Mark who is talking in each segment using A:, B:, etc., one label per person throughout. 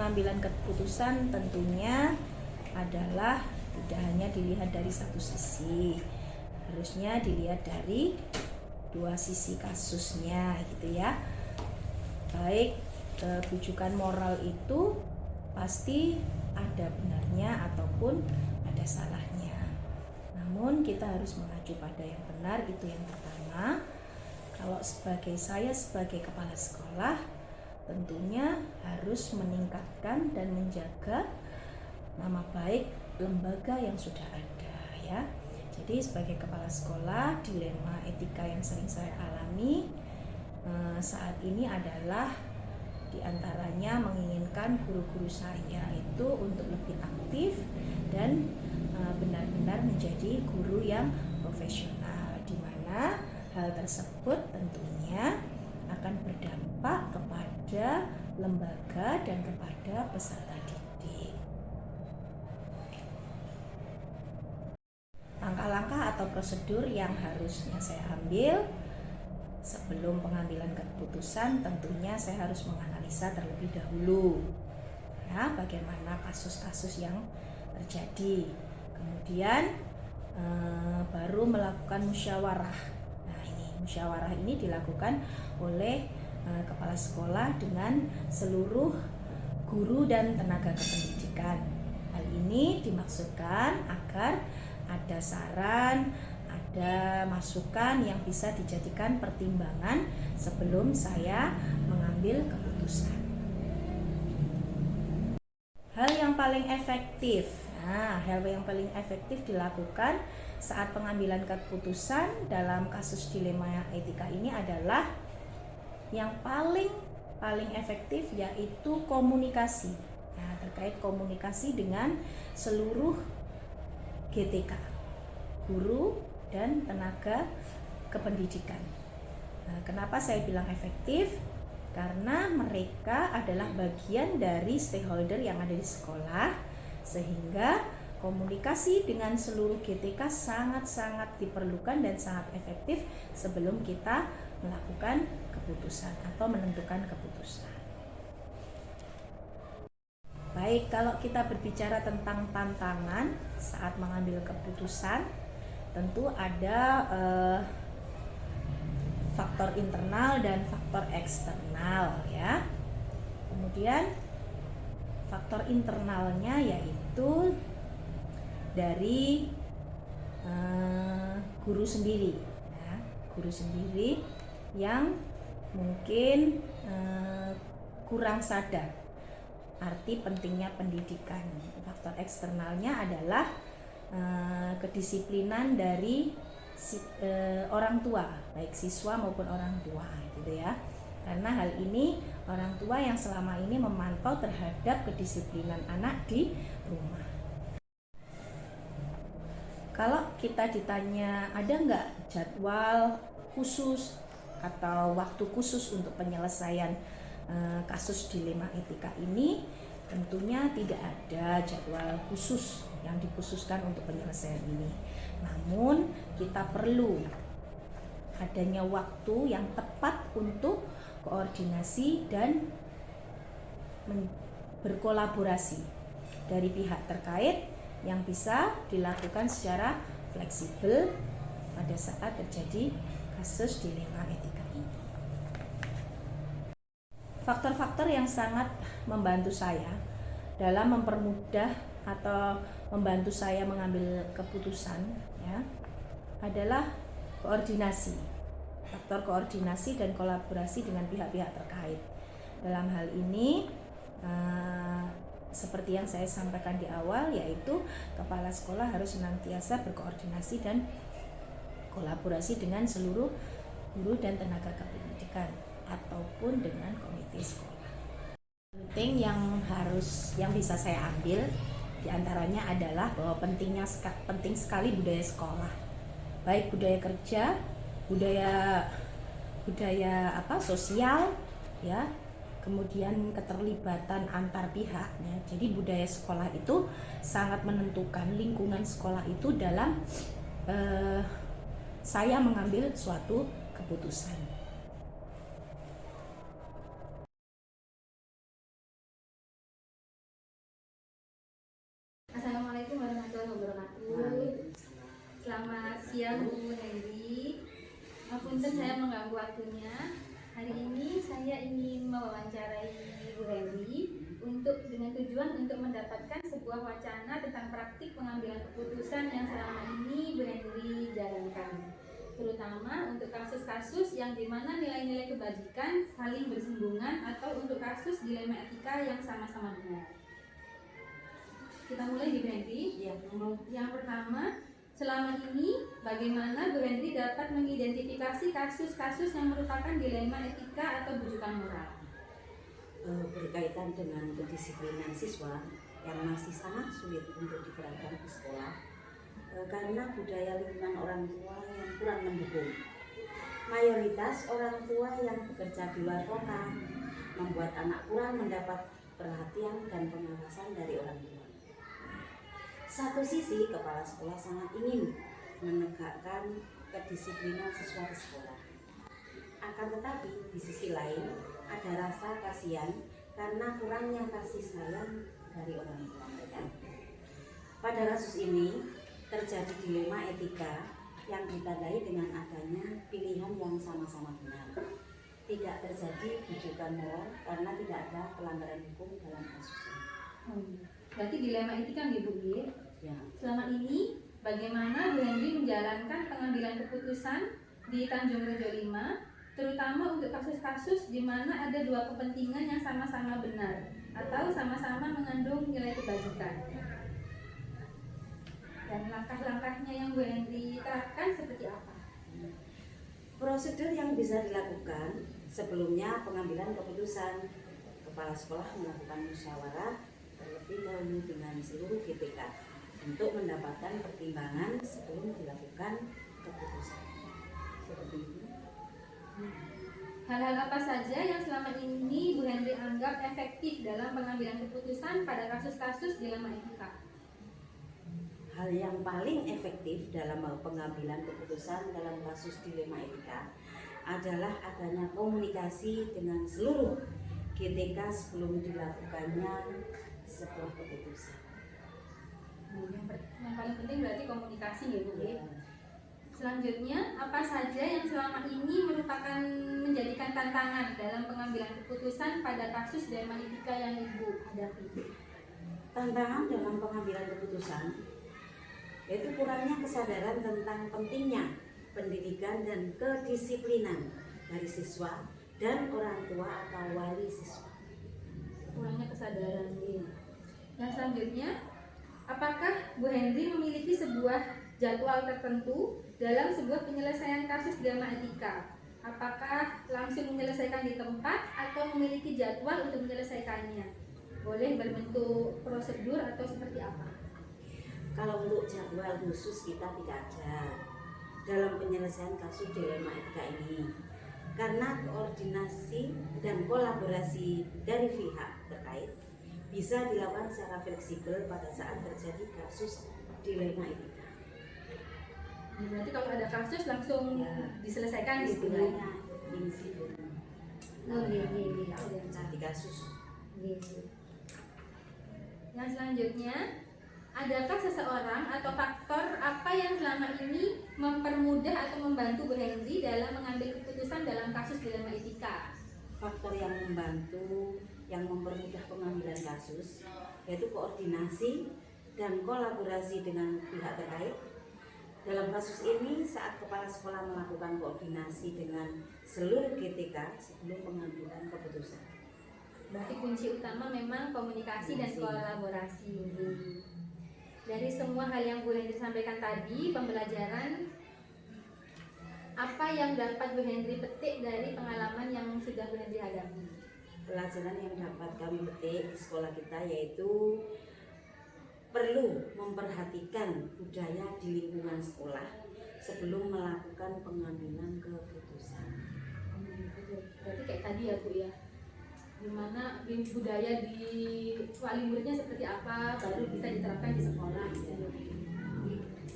A: pengambilan keputusan tentunya adalah tidak hanya dilihat dari satu sisi, harusnya dilihat dari dua sisi kasusnya gitu ya. Baik rujukan moral itu pasti ada benarnya ataupun ada salahnya. Namun kita harus mengacu pada yang benar, itu yang pertama. Kalau saya sebagai kepala sekolah tentunya harus meningkatkan dan menjaga nama baik lembaga yang sudah ada ya. Jadi sebagai kepala sekolah, dilema etika yang sering saya alami saat ini adalah diantaranya menginginkan guru-guru saya itu untuk lebih aktif dan benar-benar menjadi guru yang profesional, di mana hal tersebut tentunya akan berdampak kepada lembaga dan kepada peserta didik. Langkah-langkah atau prosedur yang harusnya saya ambil sebelum pengambilan keputusan, tentunya saya harus menganalisa terlebih dahulu ya, bagaimana kasus-kasus yang terjadi. Kemudian baru melakukan musyawarah. Musyawarah ini dilakukan oleh kepala sekolah dengan seluruh guru dan tenaga kependidikan. Hal ini dimaksudkan agar ada saran, ada masukan yang bisa dijadikan pertimbangan sebelum saya mengambil keputusan. Hal yang paling efektif dilakukan saat pengambilan keputusan dalam kasus dilema etika ini adalah yang paling efektif, yaitu komunikasi. Nah, terkait komunikasi dengan seluruh GTK, guru dan tenaga kependidikan. Nah, kenapa saya bilang efektif? Karena mereka adalah bagian dari stakeholder yang ada di sekolah, sehingga komunikasi dengan seluruh GTK sangat-sangat diperlukan dan sangat efektif sebelum kita melakukan keputusan atau menentukan keputusan. Baik, kalau kita berbicara tentang tantangan saat mengambil keputusan, tentu ada faktor internal dan faktor eksternal ya. Kemudian faktor internalnya yaitu dari guru sendiri ya, guru sendiri yang mungkin kurang sadar arti pentingnya pendidikan. Faktor eksternalnya adalah kedisiplinan dari orang tua, baik siswa maupun orang tua gitu ya. Karena hal ini orang tua yang selama ini memantau terhadap kedisiplinan anak di rumah. Kalau kita ditanya ada nggak jadwal khusus atau waktu khusus untuk penyelesaian kasus dilema etika ini, tentunya tidak ada jadwal khusus yang dikhususkan untuk penyelesaian ini. Namun kita perlu adanya waktu yang tepat untuk koordinasi dan berkolaborasi dari pihak terkait yang bisa dilakukan secara fleksibel pada saat terjadi kasus dilema etika ini. Faktor-faktor yang sangat membantu saya dalam mempermudah atau membantu saya mengambil keputusan ya, adalah koordinasi. Faktor koordinasi dan kolaborasi dengan pihak-pihak terkait. Dalam hal ini seperti yang saya sampaikan di awal, yaitu kepala sekolah harus senantiasa berkoordinasi dan kolaborasi dengan seluruh guru dan tenaga kependidikan ataupun dengan komite sekolah. Penting yang bisa saya ambil diantaranya adalah bahwa penting sekali budaya sekolah, baik budaya kerja, budaya sosial ya, kemudian keterlibatan antar pihak ya. Jadi budaya sekolah itu sangat menentukan lingkungan sekolah itu dalam saya mengambil suatu keputusan.
B: Selamat siang Bu Henry. Punten saya mengganggu waktunya. Hari ini saya ingin mewawancarai Bu Henry dengan tujuan untuk mendapatkan sebuah wacana tentang praktik pengambilan keputusan yang selama ini Bu Henry jalankan, terutama untuk kasus-kasus yang dimana nilai-nilai kebajikan saling bersinggungan atau untuk kasus dilema etika yang sama-sama benar. Kita mulai di Bu Henry. Yang pertama, selama ini bagaimana Bu Henry dapat mengidentifikasi kasus-kasus yang merupakan dilema etika atau bujukan moral?
C: Berkaitan dengan kedisiplinan siswa yang masih sangat sulit untuk diterapkan di sekolah karena budaya lingkungan orang tua yang kurang mendukung. Mayoritas orang tua yang bekerja di luar kota membuat anak kurang mendapat perhatian dan pengawasan dari orang tua. Satu sisi, kepala sekolah sangat ingin menegakkan kedisiplinan siswa di sekolah. Akan tetapi, di sisi lain, ada rasa kasihan karena kurangnya kasih sayang dari orang tua mereka. Pada kasus ini, terjadi dilema etika yang ditandai dengan adanya pilihan yang sama-sama benar. Tidak terjadi bujukan moral karena tidak ada pelanggaran hukum dalam kasus ini.
B: Berarti dilema etika nggih Bu?
C: Ya.
B: Selama ini bagaimana Bu Henry menjalankan pengambilan keputusan di Tanjung Rejo 5, terutama untuk kasus-kasus di mana ada dua kepentingan yang sama-sama benar atau sama-sama mengandung nilai kebajikan. Dan langkah-langkahnya yang Bu Henry terapkan seperti apa?
C: Prosedur yang bisa dilakukan sebelumnya pengambilan keputusan, kepala sekolah melakukan musyawarah terlebih dahulu dengan seluruh GPK untuk mendapatkan pertimbangan sebelum dilakukan keputusan. Seperti itu.
B: Hal-hal apa saja yang selama ini Bu Henry anggap efektif dalam pengambilan keputusan pada kasus-kasus dilema etika?
C: Hal yang paling efektif dalam pengambilan keputusan dalam kasus dilema etika adalah adanya komunikasi dengan seluruh GTK sebelum dilakukannya sebuah keputusan.
B: Yang paling penting berarti komunikasi ya Bu. Selanjutnya, apa saja yang selama ini merupakan menjadikan tantangan dalam pengambilan keputusan pada kasus dilema etika yang Ibu hadapi?
C: Tantangan dalam pengambilan keputusan yaitu kurangnya kesadaran tentang pentingnya pendidikan dan kedisiplinan dari siswa dan orang tua atau wali siswa.
B: Kurangnya kesadaran ya. Yang selanjutnya, apakah Bu Henry memiliki sebuah jadwal tertentu dalam sebuah penyelesaian kasus dilema etika? Apakah langsung menyelesaikan di tempat atau memiliki jadwal untuk menyelesaikannya? Boleh berbentuk prosedur atau seperti apa?
C: Kalau untuk jadwal khusus kita tidak ada dalam penyelesaian kasus dilema etika ini, karena koordinasi dan kolaborasi dari pihak terkait bisa dilakukan secara fleksibel pada saat terjadi kasus dilema etika.
B: Berarti kalau ada kasus langsung diselesaikan
C: istilahnya insiden. Jadi kasus.
B: Yang selanjutnya, adakah seseorang atau faktor apa yang selama ini mempermudah atau membantu Bu Henry dalam mengambil keputusan dalam kasus dilema etika?
C: Faktor yang membantu, yang mempermudah pengambilan kasus yaitu koordinasi dan kolaborasi dengan pihak terkait. Dalam kasus ini, saat kepala sekolah melakukan koordinasi dengan seluruh GTK sebelum pengambilan keputusan.
B: Berarti kunci utama memang komunikasi dan kolaborasi. Dari semua hal yang Bu Henry sampaikan tadi, pembelajaran apa yang dapat Bu Henry petik dari pengalaman yang sudah Bu Henry hadapi?
C: Pelajaran yang dapat kami petik di sekolah kita yaitu perlu memperhatikan budaya di lingkungan sekolah sebelum melakukan pengambilan keputusan.
B: Berarti kayak tadi ya Bu ya, gimana budaya di wali muridnya seperti apa baru bisa diterapkan di sekolah.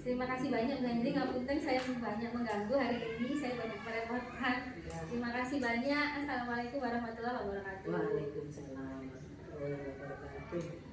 B: Terima kasih banyak Bu Henry, ngapunten saya banyak mengganggu hari ini, saya banyak merepotkan. Terima kasih banyak. Assalamualaikum warahmatullahi wabarakatuh.
C: Waalaikumsalam warahmatullahi wabarakatuh.